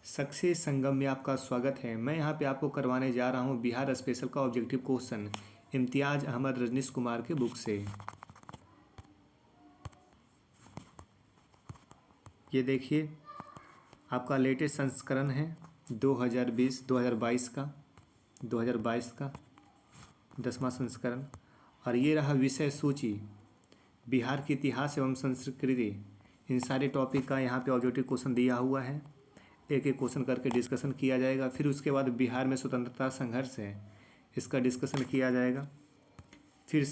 Success संगम में आपका स्वागत है। मैं यहाँ पे आपको करवाने जा रहा हूँ बिहार स्पेशल का ऑब्जेक्टिव क्वेश्चन इम्तियाज़ अहमद रजनीश कुमार के बुक से। ये देखिए आपका लेटेस्ट संस्करण है 2022 का 10वां संस्करण। और ये रहा विषय सूची बिहार के इतिहास एवं संस्कृति। इन सारे टॉपिक का यहाँ पे ऑब्जेक्टिव क्वेश्चन दिया हुआ है। एक एक क्वेश्चन करके डिस्कशन किया जाएगा। फिर उसके बाद बिहार में स्वतंत्रता संघर्ष है, इसका डिस्कशन किया जाएगा। फिर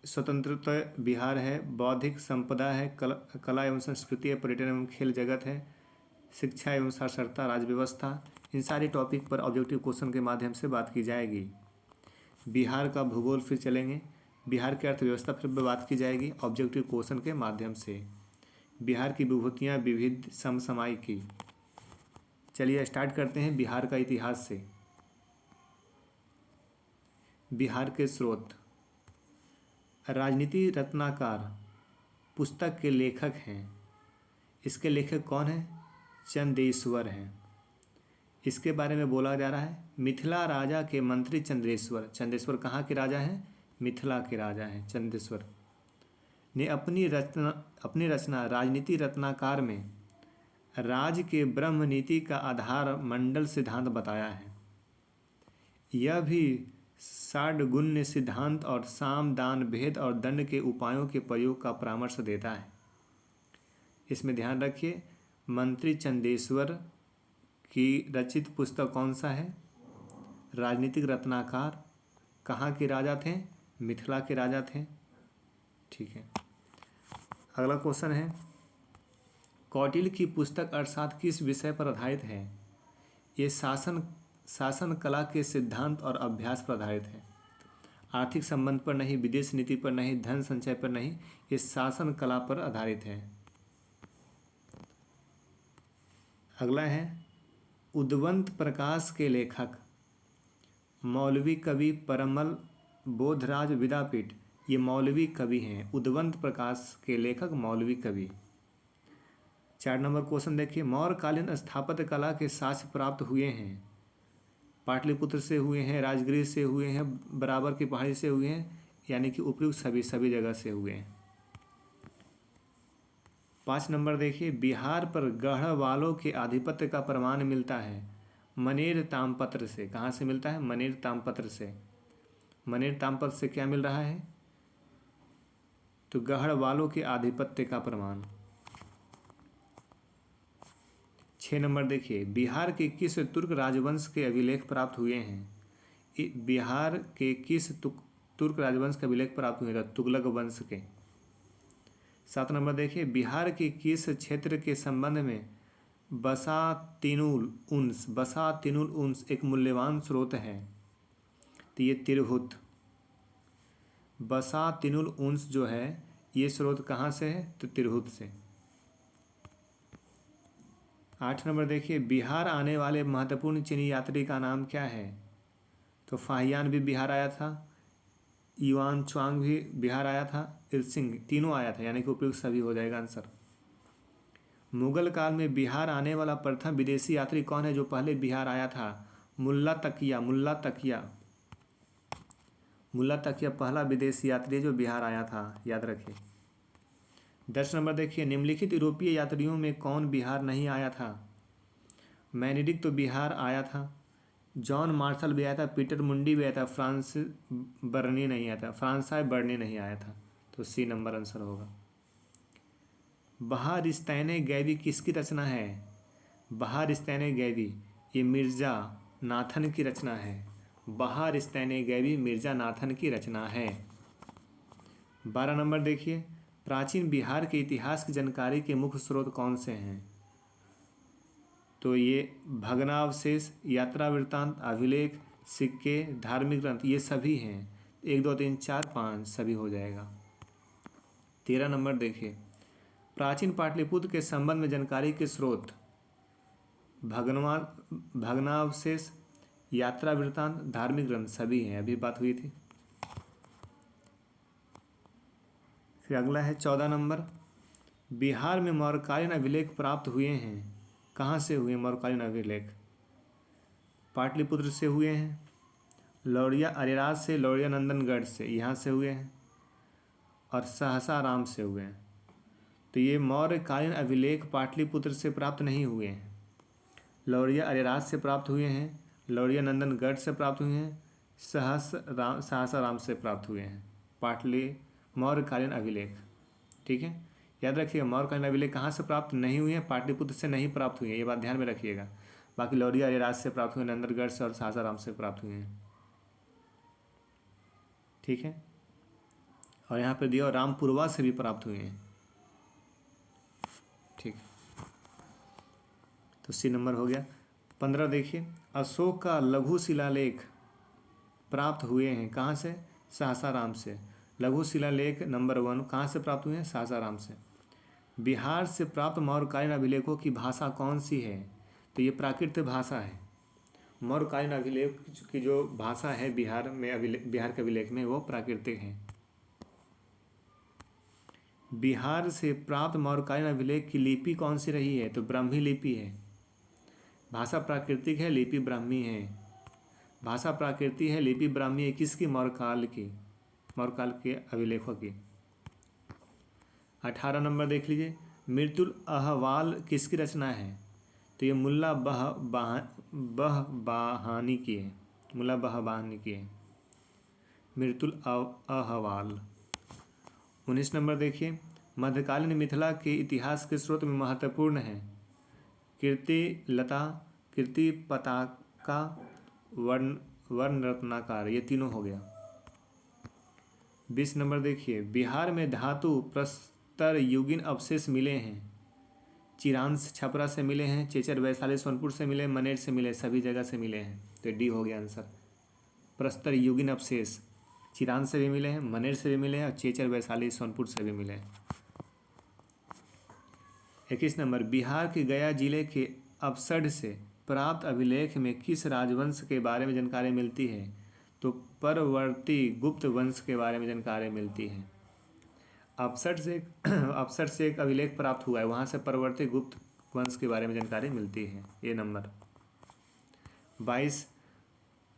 स्वतंत्रता बिहार है, बौद्धिक संपदा है, कला एवं संस्कृति है, पर्यटन एवं खेल जगत है, शिक्षा एवं साक्षरता, राज्य व्यवस्था। इन सारे टॉपिक पर ऑब्जेक्टिव क्वेश्चन के माध्यम से बात की जाएगी। बिहार का भूगोल फिर चलेंगे, बिहार की अर्थव्यवस्था फिर बात की जाएगी ऑब्जेक्टिव क्वेश्चन के माध्यम से। बिहार की विभूतियाँ विविध समसामयिकी। चलिए स्टार्ट करते हैं बिहार का इतिहास से। बिहार के स्रोत, राजनीति रत्नाकर पुस्तक के लेखक हैं। इसके लेखक कौन हैं? चंदेश्वर हैं। इसके बारे में बोला जा रहा है मिथिला राजा के मंत्री चंदेश्वर। चंदेश्वर कहाँ के राजा हैं? मिथिला के राजा हैं चंदेश्वर ने अपनी रचना राजनीति रत्नाकर में राज्य के ब्रह्म नीति का आधार मंडल सिद्धांत बताया है। यह भी षड्गुण्य सिद्धांत और साम दान भेद और दंड के उपायों के प्रयोग का परामर्श देता है। इसमें ध्यान रखिए मंत्री चंदेश्वर की रचित पुस्तक कौन सा है? राजनीतिक रत्नाकर। कहाँ के राजा थे? मिथिला के राजा थे। ठीक है, अगला क्वेश्चन है कौटिल्य की पुस्तक अर्थशास्त्र किस विषय पर आधारित है? ये शासन कला के सिद्धांत और अभ्यास पर आधारित है। आर्थिक संबंध पर नहीं, विदेश नीति पर नहीं, धन संचय पर नहीं, ये शासन कला पर आधारित है। अगला है उद्वंत प्रकाश के लेखक मौलवी कवि परमल बोधराज विद्यापीठ। ये मौलवी कवि हैं। उद्वंत प्रकाश के लेखक मौलवी कवि। 4 नंबर क्वेश्चन देखिए मौर्यकालीन स्थापत्य कला के साक्ष्य प्राप्त हुए हैं। पाटलिपुत्र से हुए हैं, राजगृह से हुए हैं, बराबर की पहाड़ी से हुए हैं, यानी कि उपयुक्त सभी जगह से हुए हैं। 5 नंबर देखिए बिहार पर गढ़वालों के आधिपत्य का प्रमाण मिलता है मनेर तामपत्र से। कहाँ से मिलता है? मनेर तामपत्र से। मनेर तामपत्र से क्या मिल रहा है? तो गढ़वालों के आधिपत्य का प्रमाण। 6 नंबर देखिए बिहार के किस तुर्क राजवंश के अभिलेख प्राप्त हुए हैं? बिहार के किस तुर्क राजवंश के अभिलेख प्राप्त हुए हैं? तुगलक वंश के। 7 नंबर देखिए बिहार के किस क्षेत्र के संबंध में बसातिनुल उन्स एक मूल्यवान स्रोत है? तो ये तिरहुत। बसातिनुल उन्स जो है ये स्रोत कहाँ से है? तो तिरहुत से। 8 नंबर देखिए बिहार आने वाले महत्वपूर्ण चीनी यात्री का नाम क्या है? तो फाहियान भी बिहार आया था, युआन चुआंग भी बिहार आया था, इरसिंग, तीनों आया था, यानी कि उपयुक्त सभी हो जाएगा आंसर। मुगल काल में बिहार आने वाला प्रथम विदेशी यात्री कौन है जो पहले बिहार आया था? मुल्ला तकिया पहला विदेशी यात्री जो बिहार आया था, याद रखिए। 10 नंबर देखिए निम्नलिखित यूरोपीय यात्रियों में कौन बिहार नहीं आया था? मैनेडिक तो बिहार आया था, जॉन मार्शल भी आया था, पीटर मुंडी भी आया था, फ्रांसाई बर्नी नहीं आया था। तो सी नंबर आंसर होगा। बहारिस्तान गैबी किसकी रचना है? बहारिस्तान गैबी ये मिर्जा नाथन की रचना है। बहारिस्तान गैबी मिर्जा नाथन की रचना है। 12 नंबर देखिए प्राचीन बिहार के इतिहास की जानकारी के मुख्य स्रोत कौन से हैं? तो ये भग्नावशेष, यात्रा वृत्तांत, अभिलेख, सिक्के, धार्मिक ग्रंथ, ये सभी हैं। 1 2 3 4 5 सभी हो जाएगा। 13 नंबर देखिए प्राचीन पाटलिपुत्र के संबंध में जानकारी के स्रोत भग्नावशेष, यात्रा वृत्तांत, धार्मिक ग्रंथ सभी हैं, अभी बात हुई थी। फिर अगला है 14 नंबर बिहार में मौर्यकालीन अभिलेख प्राप्त हुए हैं। कहाँ से हुए मौर्यकालीन अभिलेख? पाटलिपुत्र से हुए हैं, लौरिया अरेराज से, लौरिया नंदनगढ़ से, यहाँ से हुए हैं, और सहसाराम से हुए हैं। तो ये मौर्यकालीन अभिलेख पाटलिपुत्र से प्राप्त नहीं हुए हैं, लौरिया अरेराज से प्राप्त हुए हैं, लौरिया नंदनगढ़ से प्राप्त हुए हैं, सहसाराम से प्राप्त हुए हैं पाटली मौर्यकालीन अभिलेख। ठीक है, याद रखिएगा मौर्यकालीन अभिलेख कहाँ से प्राप्त नहीं हुए हैं? पाटलिपुत्र से नहीं प्राप्त हुए हैं, ये बात ध्यान में रखिएगा। बाकी लौरिया अरेराज से प्राप्त हुए, नंदनगढ़ से और सहसाराम से प्राप्त हुए हैं। ठीक है, और यहाँ पे दिया रामपुरवा से भी प्राप्त हुए हैं। ठीक, तो सी नंबर हो गया। 15 देखिए, अशोक का लघु शिलालेख प्राप्त हुए हैं कहाँ से? सहसाराम से। लघु शिलालेख नंबर 1 कहाँ से प्राप्त हुए हैं? सहसाराम से। बिहार से प्राप्त मौर्यकालीन अभिलेखों की भाषा कौन सी है? तो ये प्राकृत भाषा है। मौर्यकालीन अभिलेख की जो भाषा है बिहार में, बिहार के अभिलेख में, वो प्राकृतिक है। बिहार से प्राप्त मौर्यकालीन अभिलेख की लिपि कौन सी रही है? तो ब्राह्मी लिपि है। भाषा प्राकृतिक है, लिपि ब्राह्मी है। भाषा प्राकृतिक है, लिपि ब्राह्मी है। किसकी? मौर्यकाल की, मौर्यकाल के अभिलेखों की। 18 नंबर देख लीजिए, मृत्युल अहवाल किसकी रचना है? तो ये मुल्ला बहबाहानी की है, मुल्ला बहबाहानी की है मृत्युल अहवाल। 19 नंबर देखिए, मध्यकालीन मिथिला के इतिहास के स्रोत में महत्वपूर्ण है कीर्ति लता, कीर्ति पताका, वर्ण रत्नाकार, ये तीनों हो गया। 20 नंबर देखिए, बिहार में धातु प्रस्तर युगीन अवशेष मिले हैं। चिरांस छपरा से मिले हैं, चेचर वैशाली सोनपुर से मिले, मनेर से मिले, सभी जगह से मिले हैं। तो डी हो गया आंसर। प्रस्तर युगीन अवशेष चिरांस से भी मिले हैं, मनेर से भी मिले हैं, और चेचर वैशाली सोनपुर से भी मिले हैं। 21 नंबर, बिहार के गया जिले के अवसढ़ से प्राप्त अभिलेख में किस राजवंश के बारे में जानकारी मिलती है? तो परवर्ती गुप्त वंश के बारे में जानकारी मिलती है। अवसढ़ से एक अभिलेख प्राप्त हुआ है, वहाँ से परवर्ती गुप्त वंश के बारे में जानकारी मिलती है। ये नंबर 22,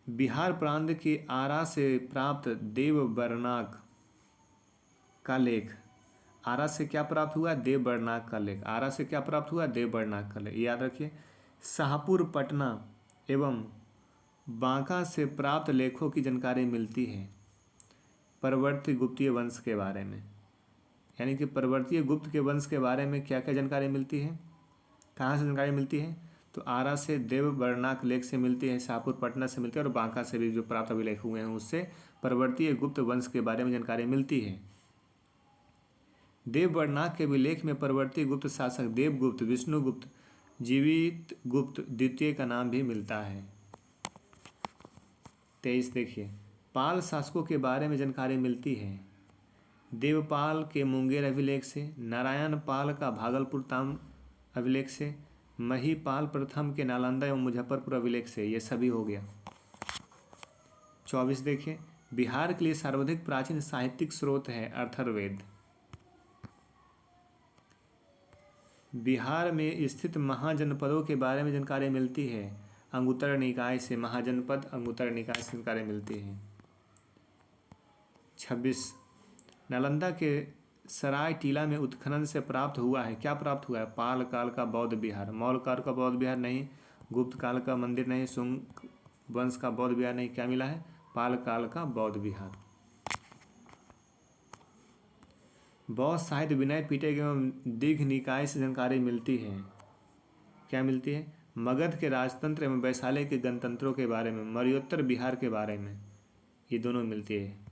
बिहार प्रांत के आरा से प्राप्त देवबरनाक का लेख। आरा से क्या प्राप्त हुआ? देवबरनाक का लेख। आरा से क्या प्राप्त हुआ? देवबरनाक का लेख, याद रखिए। शाहपुर, पटना एवं बांका से प्राप्त लेखों की जानकारी मिलती है परवर्ती गुप्तीय वंश के बारे में। यानी कि परवर्ती गुप्त के वंश के बारे में क्या क्या जानकारी मिलती है? कहाँ से जानकारी मिलती है? तो आरा से, देवबरनाक लेख से मिलती है, शाहपुर पटना से मिलती है, और बांका से भी जो प्राप्त अभिलेख हुए हैं उससे परवर्ती गुप्त वंश के बारे में जानकारी मिलती है। देवबरनाक के अभिलेख में परवर्ती गुप्त शासक देवगुप्त, विष्णुगुप्त, जीवित गुप्त द्वितीय का नाम भी मिलता है। 23 देखिए, पाल शासकों के बारे में जानकारी मिलती है देवपाल के मुंगेर अभिलेख से, नारायण पाल का भागलपुर ताम्र अभिलेख से, महीपाल प्रथम के नालंदा एवं मुजफ्फरपुर अभिलेख से। ये सभी हो गया। 24 देखिए, बिहार के लिए सर्वाधिक प्राचीन साहित्यिक स्रोत है अथर्ववेद। बिहार में स्थित महाजनपदों के बारे में जानकारी मिलती है अंगुत्तर निकाय से। महाजनपद अंगुत्तर निकाय से जानकारी मिलती है। 26, नालंदा के सराय टीला में उत्खनन से प्राप्त हुआ है, क्या प्राप्त हुआ है? पाल काल का बौद्ध विहार। मौर्य काल का बौद्ध विहार नहीं, गुप्त काल का मंदिर नहीं, शुंग वंश का बौद्ध विहार नहीं, क्या मिला है? पाल काल का बौद्ध विहार। बौद्ध साहित्य विनय पिटक एवं दीघ निकाय से जानकारी मिलती है, क्या मिलती है? मगध के राजतंत्र एवं वैशाली के गणतंत्रों के बारे में, मौर्योत्तर बिहार के बारे में, ये दोनों मिलती है।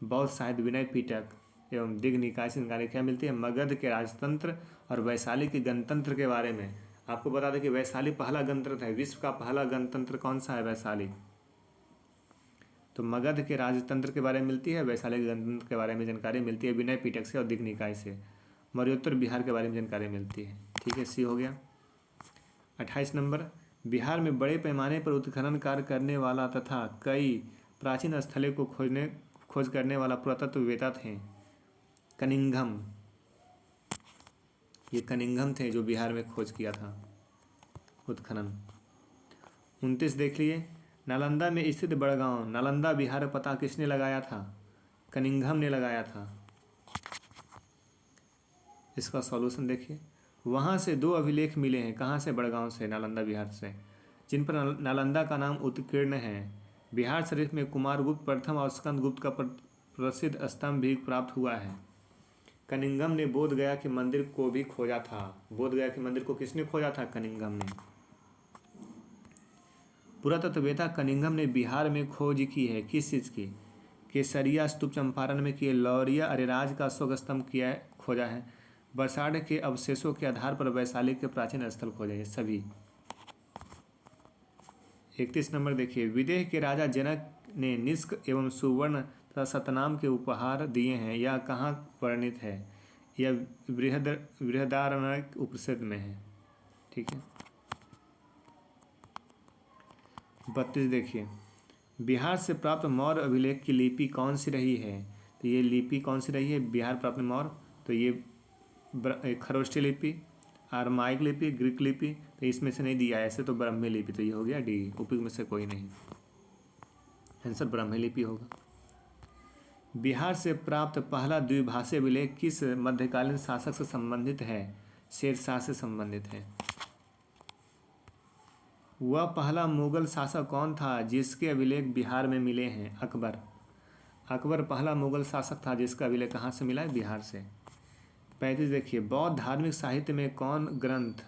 बौद्ध साहित्य विनय पिटक एवं दीघ निकाय से जानकारी क्या मिलती है? मगध के राजतंत्र और वैशाली के गणतंत्र के बारे में। आपको बता दें कि वैशाली पहला गणतंत्र है, विश्व का पहला गणतंत्र कौन सा है? वैशाली। तो मगध के राजतंत्र के बारे में मिलती है, वैशाली के गणतंत्र के बारे में जानकारी मिलती है विनय पिटक से और दीघ निकाय से। मौर्योत्तर बिहार के बारे में जानकारी मिलती है। ठीक है, सी हो गया। 28 नंबर, बिहार में बड़े पैमाने पर उत्खनन कार्य करने वाला तथा कई प्राचीन स्थलों को खोज करने वाला पुरातत्ववेत्ता थे कनिंघम। ये कनिंघम थे जो बिहार में खोज किया था। उत्खनन। 29 देख लिए, नालंदा में स्थित बड़गांव, नालंदा बिहार पता किसने लगाया था? कनिंघम ने लगाया था। इसका सॉल्यूशन देखिए, वहाँ से 2 अभिलेख मिले हैं। कहाँ से? बड़गांव से, नालंदा बिहार से, जिन पर नालंदा का नाम उत्कीर्ण है। बिहार शरीफ में कुमारगुप्त प्रथम और स्कंदगुप्त का प्रसिद्ध स्तंभ भी प्राप्त हुआ है। कनिंघम ने बोध गया के मंदिर को भी खोजा था। बोध गया के मंदिर को किसने खोजा था? कनिंघम ने। पुरातत्ववेत्ता कनिंघम ने बिहार में खोज की है। किस चीज़ की? केसरिया स्तूप चंपारण में किए, लौरिया अरेराज का अशोक स्तंभ किया खोजा है, बरसाठ के अवशेषों के आधार पर वैशाली के प्राचीन स्थल खोजे हैं सभी। 31 नंबर देखिए, विदेह के राजा जनक ने निष्क एवं सुवर्ण तथा सतनाम के उपहार दिए हैं। यह कहाँ वर्णित है? यह बृहदारण्यक उपनिषद में है। ठीक है। 32 देखिए, बिहार से प्राप्त मौर्य अभिलेख की लिपि कौन सी रही है? तो ये लिपि कौन सी रही है बिहार प्राप्त मौर्य? तो ये खरोष्ठी लिपि, आरमाइक लिपि, ग्रीक लिपि। तो इसमें से नहीं दिया है ऐसे, तो ब्राह्मी लिपि। तो ये हो गया डी, उपयुक्त में से कोई नहीं, आंसर ब्राह्मी लिपि होगा। बिहार से प्राप्त पहला द्विभाषी अभिलेख किस मध्यकालीन शासक से संबंधित है? शेरशाह से संबंधित है। वह पहला मुगल शासक कौन था जिसके अभिलेख बिहार में मिले हैं? अकबर। अकबर पहला मुगल शासक था जिसका अभिलेख कहाँ से मिला है? बिहार से। 35 देखिए, बौद्ध धार्मिक साहित्य में कौन ग्रंथ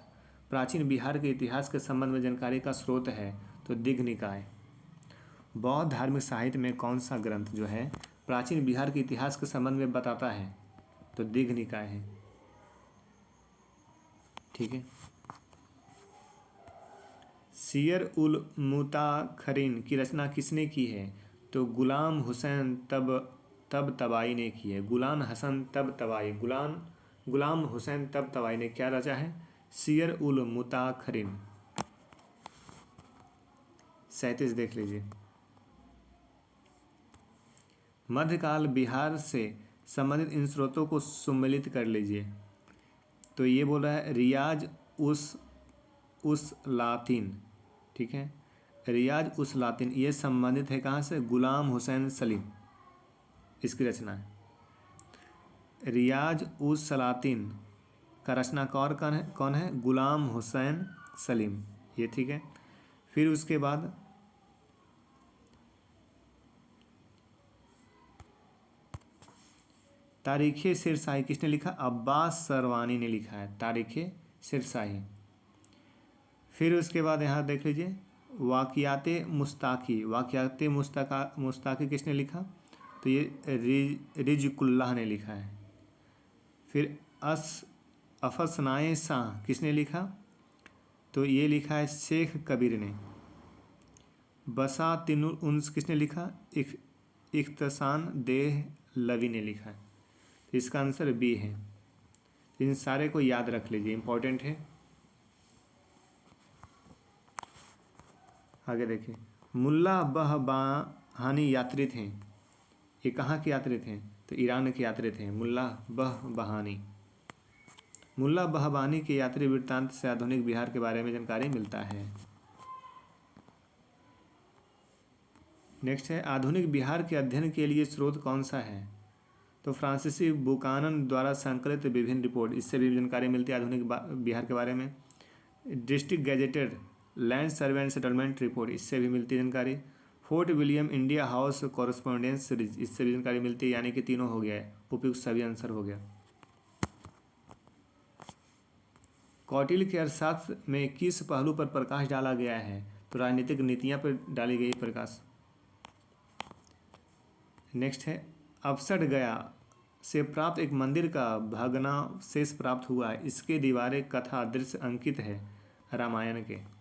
प्राचीन बिहार के इतिहास के संबंध में जानकारी का स्रोत है? तो दिघ निकाय। बौद्ध धार्मिक साहित्य में कौन सा ग्रंथ जो है प्राचीन बिहार के इतिहास के संबंध में बताता है? तो दिघ निकाय है। ठीक है। सियर उल मुताखरीन की रचना किसने की है? तो गुलाम हुसैन तबतबाई ने की है। गुलाम हुसैन तबतबाई ने क्या रचा है? सियर उल मुताखरीन। 37 देख लीजिए, मध्यकाल बिहार से संबंधित इन स्रोतों को सुमेलित कर लीजिए। तो ये बोल रहा है रियाज उस लातिन। ठीक है, रियाज उस लातिन, ये संबंधित है कहाँ से? गुलाम हुसैन सलीम, इसकी रचना है। रियाज उस सलातिन का रचनाकार कौन है? गुलाम हुसैन सलीम, ये ठीक है। फिर उसके बाद तारीख़े शेरशाही किसने लिखा? अब्बास सरवानी ने लिखा है तारीख़े शेरशाही। फिर उसके बाद यहाँ देख लीजिए, वाक़ियाते मुस्ताकी किसने लिखा? तो ये रिजकुल्लाह ने लिखा है। फिर अफसनाए शाह किसने लिखा? तो ये लिखा है शेख कबीर ने। बसातिनुल उन्स किसने लिखा? इख्तसान देह लवी ने लिखा है। इसका आंसर बी है। इन सारे को याद रख लीजिए, इंपॉर्टेंट है। आगे देखिए, मुल्ला बहबाहानी यात्री थे। ये कहाँ के यात्री थे? तो ईरान के यात्री थे मुल्ला बहबाहानी। मुल्ला बहबानी के यात्री वृत्तांत से आधुनिक बिहार के बारे में जानकारी मिलता है। नेक्स्ट है, आधुनिक बिहार के अध्ययन के लिए स्रोत कौन सा है? तो फ्रांसीसी बुकानन द्वारा संकलित विभिन्न रिपोर्ट, इससे भी जानकारी मिलती है आधुनिक बिहार के बारे में। District gazetted land survey and settlement report, इससे भी मिलती है जानकारी। Fort William India house correspondence series, इससे भी जानकारी मिलती है। यानी कि तीनों हो गया है, उपयुक्त सभी आंसर हो गया। कौटिल्य के अर्थशास्त्र में किस पहलू पर प्रकाश डाला गया है? तो राजनीतिक नीतियाँ पर डाली गई प्रकाश। नेक्स्ट है, अवसर गया से प्राप्त एक मंदिर का भग्नावशेष प्राप्त हुआ है। इसके दीवारें कथा दृश्य अंकित है रामायण के।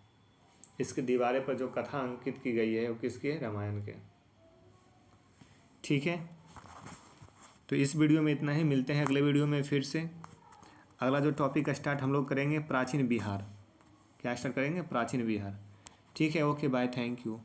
इसके दीवारें पर जो कथा अंकित की गई है वो किसकी है? रामायण के। ठीक है, तो इस वीडियो में इतना ही। मिलते हैं अगले वीडियो में फिर से। अगला जो टॉपिक स्टार्ट हम लोग करेंगे प्राचीन बिहार। क्या स्टार्ट करेंगे? प्राचीन बिहार। ठीक है, ओके बाय, थैंक यू।